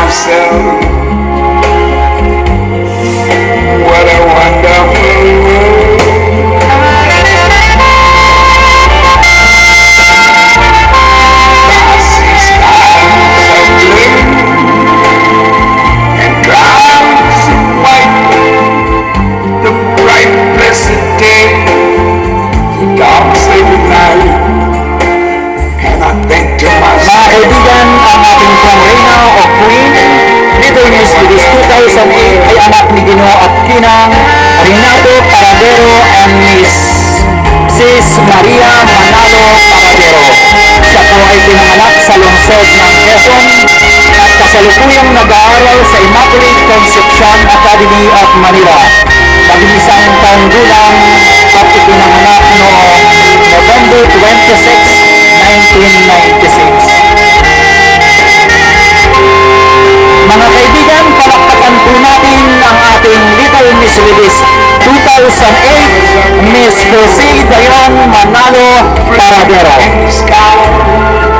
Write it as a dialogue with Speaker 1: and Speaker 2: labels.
Speaker 1: myself, what a wonderful world. I see skies of blue and clouds of white, the bright blessed day, the dark sacred night, and I think to
Speaker 2: Mga
Speaker 1: myself,
Speaker 2: kaibigan, ang ating pong Reyna o Queen, Little Miss Philippines 2008 ay anak ni Ginoo at Kinang Renato Paradero and Miss Sis Maria Manalo Paradero. Siya po ay pinanganak sa lungsod ng Quezon at kasalukuyang nag-aaral sa Immaculate Conception Academy of Manila. Labing-isang taong gulang at ipinanganak noong November 26, 1996. Mga kaibigan, palakpakan po natin ang ating Little Miss Philippines 2008, Miss Jose Dayon Manalo Paradero.
Speaker 1: sky.